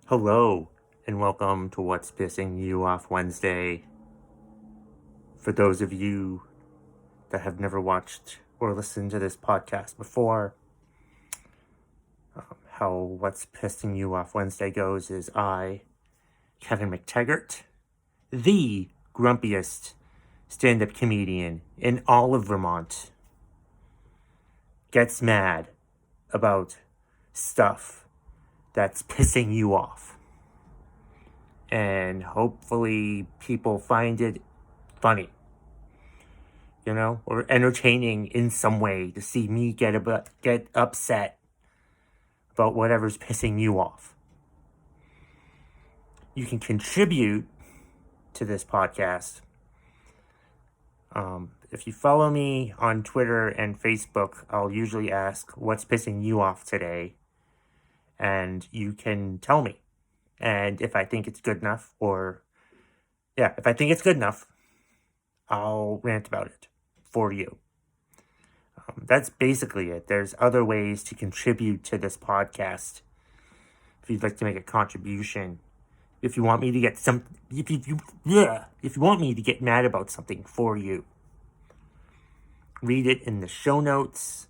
Hello, and welcome to What's Pissing You Off Wednesday. For those of you that have never watched or listened to this podcast before, how What's Pissing You Off Wednesday goes is I, Kevin McTaggart, the grumpiest stand-up comedian in all of Vermont, gets mad about stuff that's pissing you off. And hopefully people find it funny, or entertaining in some way to see me get upset about whatever's pissing you off. You can contribute to this podcast. If you follow me on Twitter and Facebook, I'll usually ask, what's pissing you off today? And you can tell me. And if I think it's good enough, I'll rant about it for you. That's basically it. There's other ways to contribute to this podcast. If you'd like to make a contribution, if you want me to get if you want me to get mad about something for you, read it in the show notes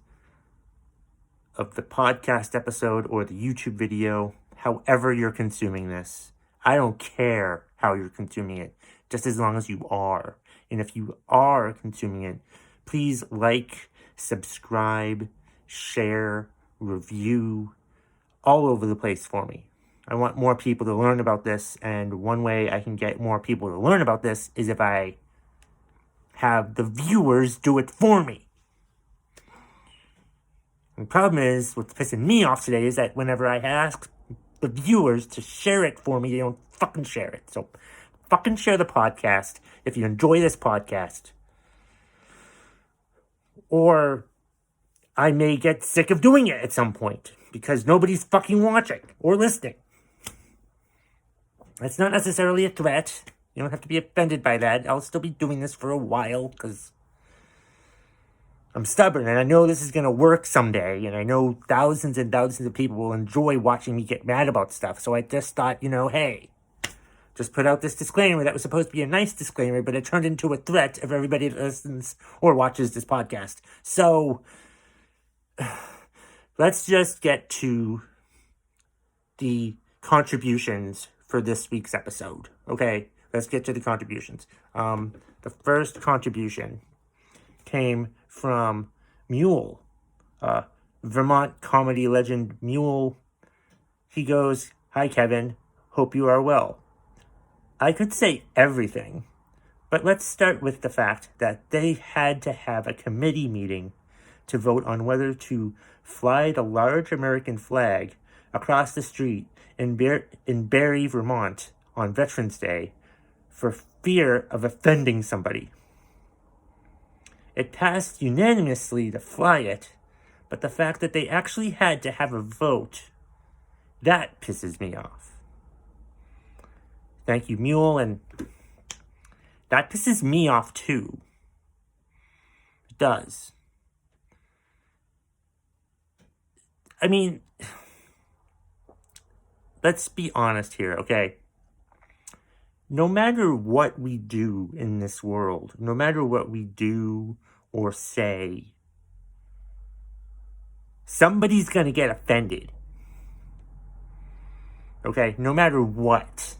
of the podcast episode or the YouTube video, however you're consuming this. I don't care how you're consuming it, just as long as you are. And if you are consuming it, please like, subscribe, share, review, all over the place for me. I want more people to learn about this, and one way I can get more people to learn about this is if I have the viewers do it for me. And the problem is, what's pissing me off today is that whenever I ask the viewers to share it for me, they don't fucking share it. So fucking share the podcast if you enjoy this podcast. Or I may get sick of doing it at some point because nobody's fucking watching or listening. That's not necessarily a threat. You don't have to be offended by that. I'll still be doing this for a while because I'm stubborn and I know this is going to work someday. And I know thousands and thousands of people will enjoy watching me get mad about stuff. So I just thought, hey, just put out this disclaimer that was supposed to be a nice disclaimer, but it turned into a threat of everybody that listens or watches this podcast. So let's just get to the contributions for this week's episode. Okay, let's get to the contributions. The first contribution came from Mule, Vermont comedy legend Mule. He goes, "Hi Kevin, hope you are well. I could say everything, but let's start with the fact that they had to have a committee meeting to vote on whether to fly the large American flag across the street in Barrie, Vermont on Veterans Day for fear of offending somebody. It passed unanimously to fly it, but the fact that they actually had to have a vote, that pisses me off. Thank you, Mule, and that pisses me off too. It does. I mean, let's be honest here, okay? No matter what we do in this world, no matter what we do or say, somebody's gonna get offended. Okay? No matter what.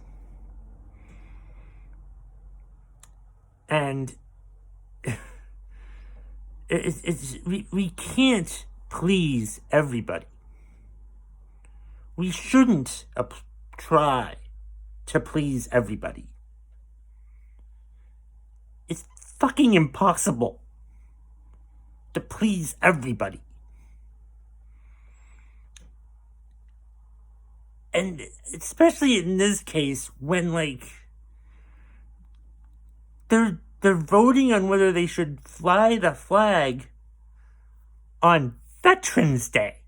And we can't please everybody. We shouldn't try to please everybody. It's fucking impossible to please everybody. And especially in this case, when they're voting on whether they should fly the flag on Veterans Day.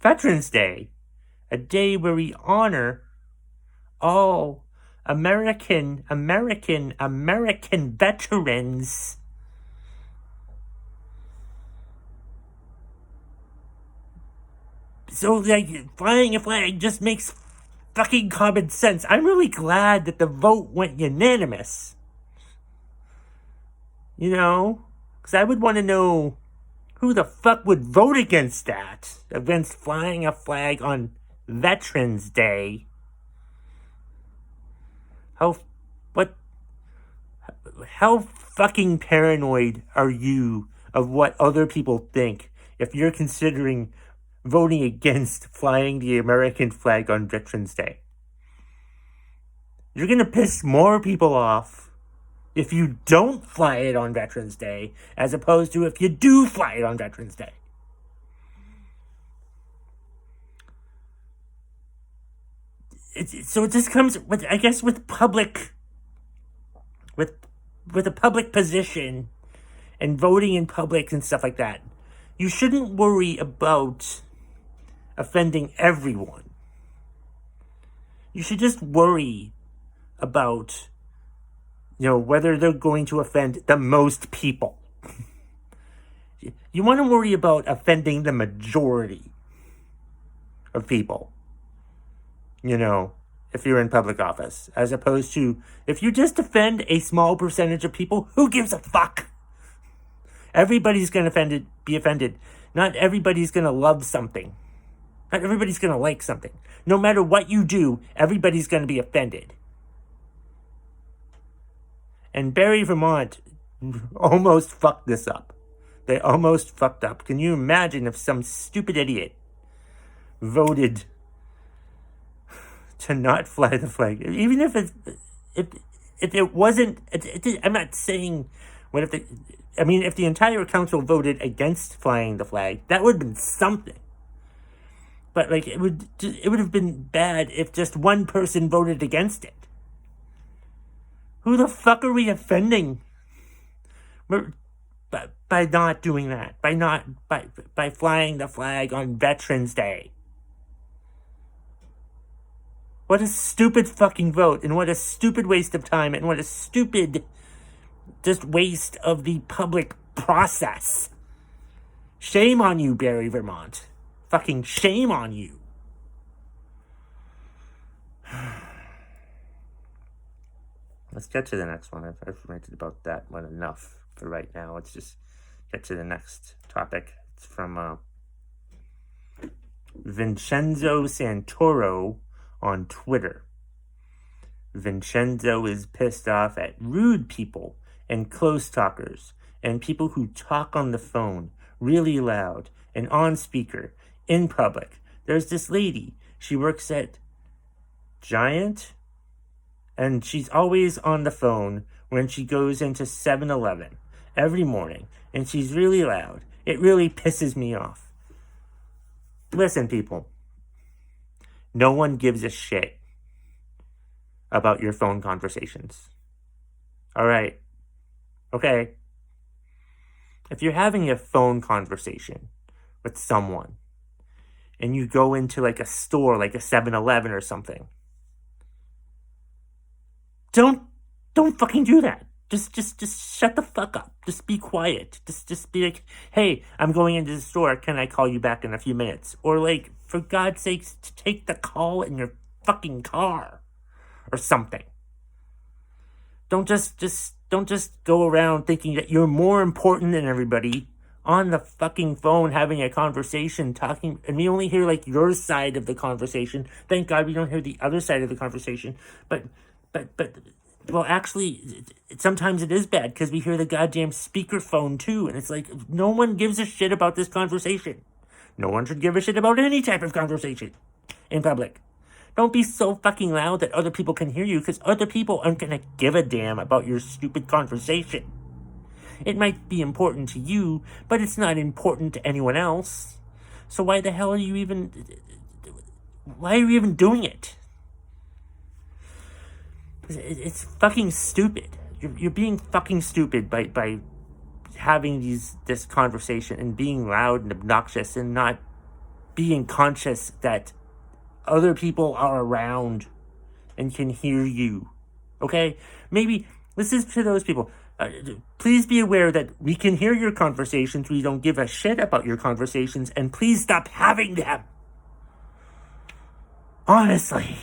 Veterans Day, a day where we honor all American veterans So, like, flying a flag just makes fucking common sense. I'm really glad that the vote went unanimous. You know? Because I would want to know who the fuck would vote against that? Against flying a flag on Veterans Day? How fucking paranoid are you of what other people think if you're considering voting against flying the American flag on Veterans Day? You're gonna piss more people off if you don't fly it on Veterans Day as opposed to if you do fly it on Veterans Day. So it just comes with, I guess, with a public position and voting in public and stuff like that. You shouldn't worry about offending everyone. You should just worry about, whether they're going to offend the most people. You want to worry about offending the majority of people, if you're in public office, as opposed to if you just offend a small percentage of people, who gives a fuck? Everybody's going to be offended. Not everybody's going to love something. Not everybody's going to like something. No matter what you do, everybody's going to be offended. And Barrie, Vermont almost fucked this up. They almost fucked up. Can you imagine if some stupid idiot voted to not fly the flag? Even if it wasn't, I'm not saying, if the entire council voted against flying the flag, that would have been something. But it would have been bad if just one person voted against it. Who the fuck are we offending by not doing that? By flying the flag on Veterans Day? What a stupid fucking vote, and what a stupid waste of time, and what a stupid just waste of the public process. Shame on you, Barrie, Vermont. Fucking shame on you. Let's get to the next one. I've ranted about that one enough for right now. Let's just get to the next topic. It's from Vincenzo Santoro on Twitter. Vincenzo is pissed off at rude people and close talkers and people who talk on the phone really loud and on speaker in public. There's this lady. She works at Giant, and she's always on the phone when she goes into 7-Eleven every morning, and she's really loud. It really pisses me off. Listen, people. No one gives a shit about your phone conversations. All right. Okay. If you're having a phone conversation with someone and you go into a store, like a 7-Eleven or something, don't fucking do that. Just shut the fuck up. Just be quiet. Just be like, hey, I'm going into the store. Can I call you back in a few minutes? Or for God's sakes, take the call in your fucking car or something. Don't just go around thinking that you're more important than everybody on the fucking phone having a conversation, talking, and we only hear your side of the conversation. Thank God we don't hear the other side of the conversation. But well, actually, sometimes it is bad because we hear the goddamn speakerphone too, and it's no one gives a shit about this conversation. No one should give a shit about any type of conversation in public. Don't be so fucking loud that other people can hear you, because other people aren't gonna give a damn about your stupid conversation. It might be important to you, but it's not important to anyone else. So why the hell are you even doing it? It's fucking stupid. You're being fucking stupid by having this conversation and being loud and obnoxious and not being conscious that other people are around and can hear you. Okay? Maybe this is to those people. Please be aware that we can hear your conversations. We don't give a shit about your conversations, and please stop having them. Honestly.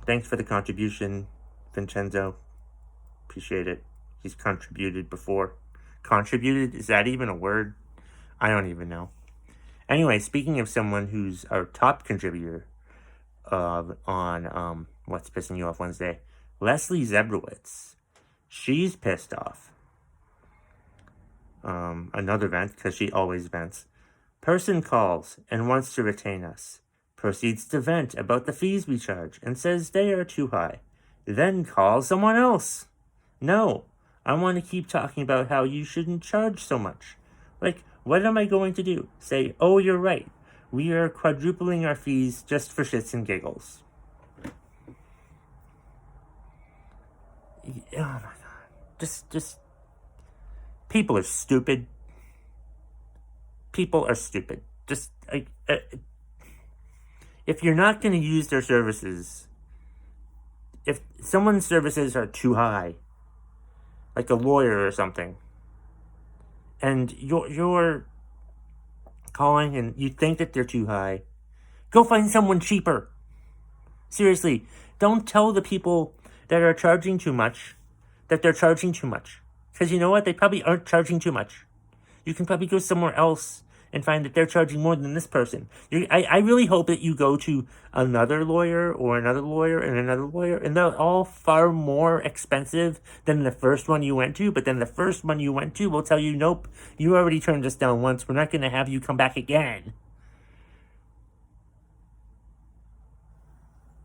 Thanks for the contribution, Vincenzo. Appreciate it. He's contributed before. Contributed? Is that even a word? I don't even know. Anyway, speaking of someone who's our top contributor on What's Pissing You Off Wednesday, Leslie Zebrowitz. She's pissed off. Another vent, because she always vents. Person calls and wants to retain us. Proceeds to vent about the fees we charge and says they are too high. Then calls someone else. No, I want to keep talking about how you shouldn't charge so much. Like, what am I going to do? Say, oh, you're right. We are quadrupling our fees just for shits and giggles. Oh my god. Just. People are stupid. People are stupid. Just, if you're not going to use their services, if someone's services are too high, like a lawyer or something, and you're calling and you think that they're too high, go find someone cheaper. Seriously, don't tell the people that are charging too much that they're charging too much. Because you know what? They probably aren't charging too much. You can probably go somewhere else and find that they're charging more than this person. I really hope that you go to another lawyer or another lawyer and another lawyer, and they're all far more expensive than the first one you went to, but then the first one you went to will tell you, nope, you already turned us down once, we're not going to have you come back again.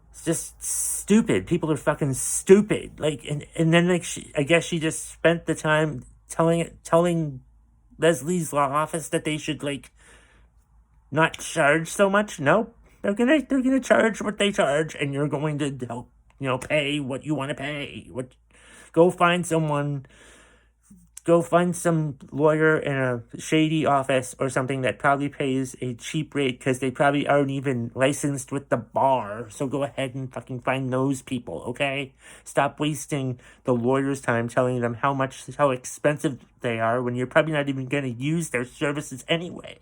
It's just stupid. People are fucking stupid. Like, and then like I guess she just spent the time telling Leslie's law office that they should like not charge so much. Nope. They're gonna charge what they charge, and you're going to help, pay what you want to pay. Go find some lawyer in a shady office or something that probably pays a cheap rate because they probably aren't even licensed with the bar. So go ahead and fucking find those people, okay? Stop wasting the lawyer's time telling them how expensive they are when you're probably not even going to use their services anyway.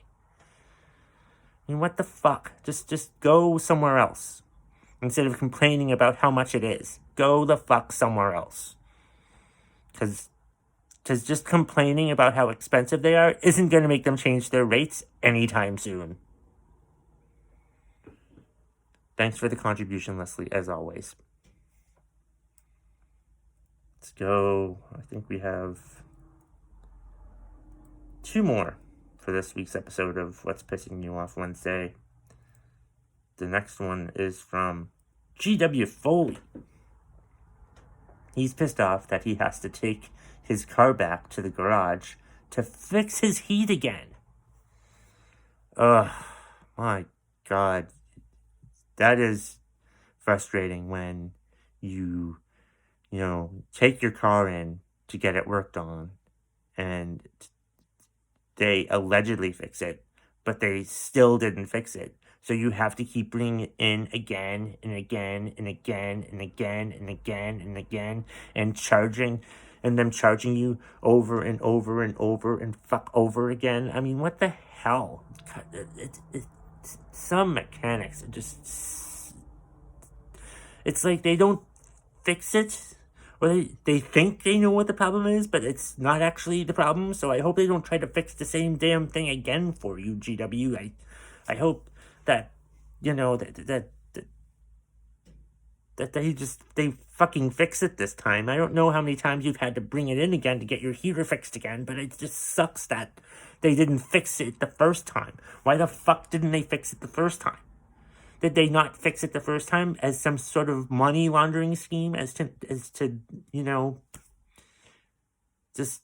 I mean, what the fuck? Just go somewhere else. Instead of complaining about how much it is. Go the fuck somewhere else. Because just complaining about how expensive they are isn't going to make them change their rates anytime soon. Thanks for the contribution, Leslie, as always. Let's go. I think we have 2 more for this week's episode of What's Pissing You Off Wednesday. The next one is from G.W. Foley. He's pissed off that he has to take his car back to the garage to fix his heat again. Ugh, my God. That is frustrating when you take your car in to get it worked on and they allegedly fix it, but they still didn't fix it. So you have to keep bringing it in again and again and again and again and again and again and them charging you over and over and over and fuck over again. I mean, what the hell? Some mechanics are just... It's like they don't fix it, or they think they know what the problem is, but it's not actually the problem. So I hope they don't try to fix the same damn thing again for you, GW. I hope that, that they fucking fix it this time. I don't know how many times you've had to bring it in again to get your heater fixed again, but it just sucks that they didn't fix it the first time. Why the fuck didn't they fix it the first time? Did they not fix it the first time as some sort of money laundering scheme, as to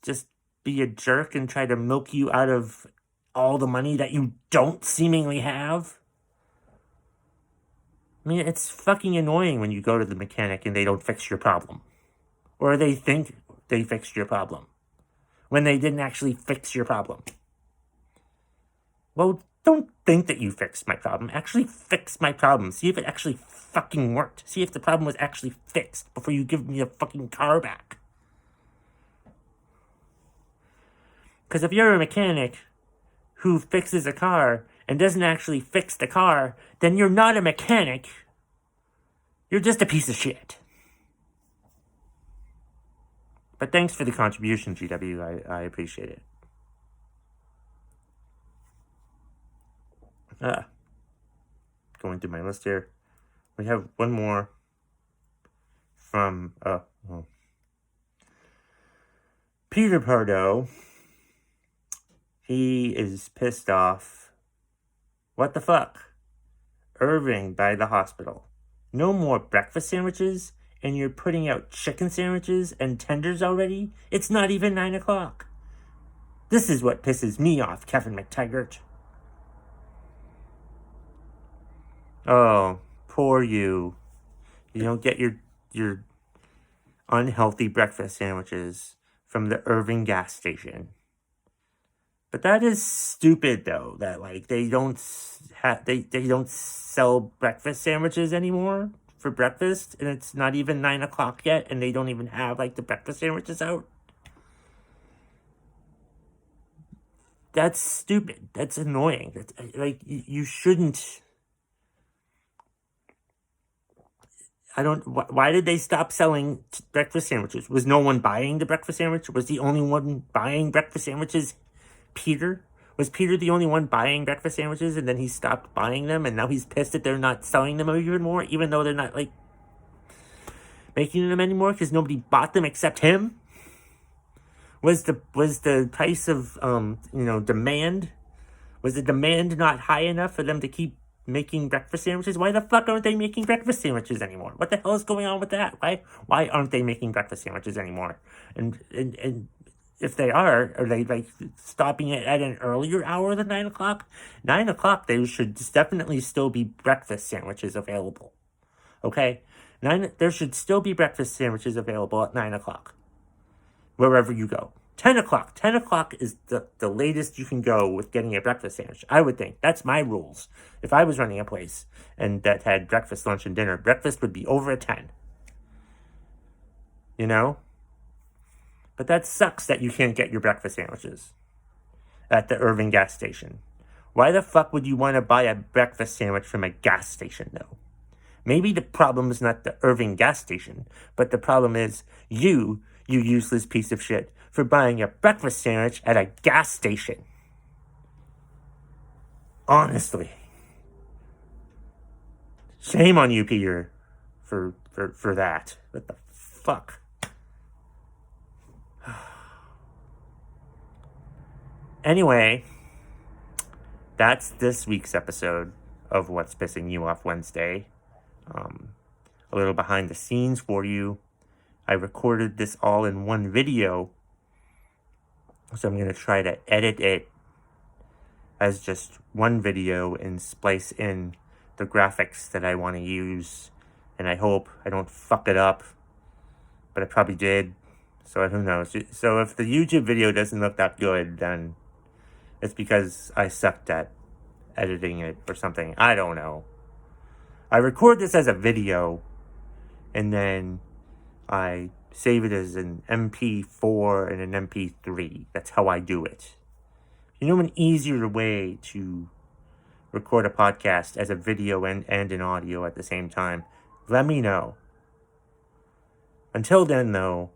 just be a jerk and try to milk you out of all the money that you don't seemingly have? I mean, it's fucking annoying when you go to the mechanic and they don't fix your problem. Or they think they fixed your problem when they didn't actually fix your problem. Well, don't think that you fixed my problem. Actually fix my problem. See if it actually fucking worked. See if the problem was actually fixed before you give me the fucking car back. Because if you're a mechanic who fixes a car and doesn't actually fix the car, then you're not a mechanic. You're just a piece of shit. But thanks for the contribution, GW. I appreciate it. Going through my list here. We have one more from Peter Pardo. He is pissed off. What the fuck? Irving by the hospital. No more breakfast sandwiches, and you're putting out chicken sandwiches and tenders already? It's not even 9 o'clock. This is what pisses me off, Kevin McTaggart. Oh, poor you. You don't get your unhealthy breakfast sandwiches from the Irving gas station. But that is stupid, though, that, like, they don't sell breakfast sandwiches anymore for breakfast, and it's not even 9 o'clock yet, and they don't even have, like, the breakfast sandwiches out. That's stupid. That's annoying. That's, like, you shouldn't... Why did they stop selling breakfast sandwiches? Was no one buying the breakfast sandwich? Was the only one buying breakfast sandwiches Peter? Was Peter the only one buying breakfast sandwiches, and then he stopped buying them, and now he's pissed that they're not selling them even more, even though they're not, like, making them anymore because nobody bought them except him? Was the price of, demand? Was the demand not high enough for them to keep making breakfast sandwiches? Why the fuck aren't they making breakfast sandwiches anymore? What the hell is going on with that? Why aren't they making breakfast sandwiches anymore? And if they are they, like, stopping it at an earlier hour than 9 o'clock? 9 o'clock, there should definitely still be breakfast sandwiches available. Okay? There should still be breakfast sandwiches available at 9 o'clock. Wherever you go. 10 o'clock. 10 o'clock is the latest you can go with getting a breakfast sandwich, I would think. That's my rules. If I was running a place and that had breakfast, lunch, and dinner, breakfast would be over at 10. You know? But that sucks that you can't get your breakfast sandwiches at the Irving gas station. Why the fuck would you want to buy a breakfast sandwich from a gas station, though? Maybe the problem is not the Irving gas station, but the problem is you useless piece of shit, for buying a breakfast sandwich at a gas station. Honestly. Shame on you, Peter, for that. What the fuck? Anyway, that's this week's episode of What's Pissing You Off Wednesday. A little behind the scenes for you. I recorded this all in one video, so I'm going to try to edit it as just one video and splice in the graphics that I want to use, and I hope I don't fuck it up, but I probably did, so who knows. So if the YouTube video doesn't look that good, then it's because I sucked at editing it or something. I don't know. I record this as a video, and then I save it as an MP4 and an MP3. That's how I do it. You know an easier way to record a podcast as a video and an audio at the same time? Let me know. Until then, though,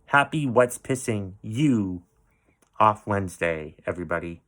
happy What's Pissing You Off Wednesday, everybody.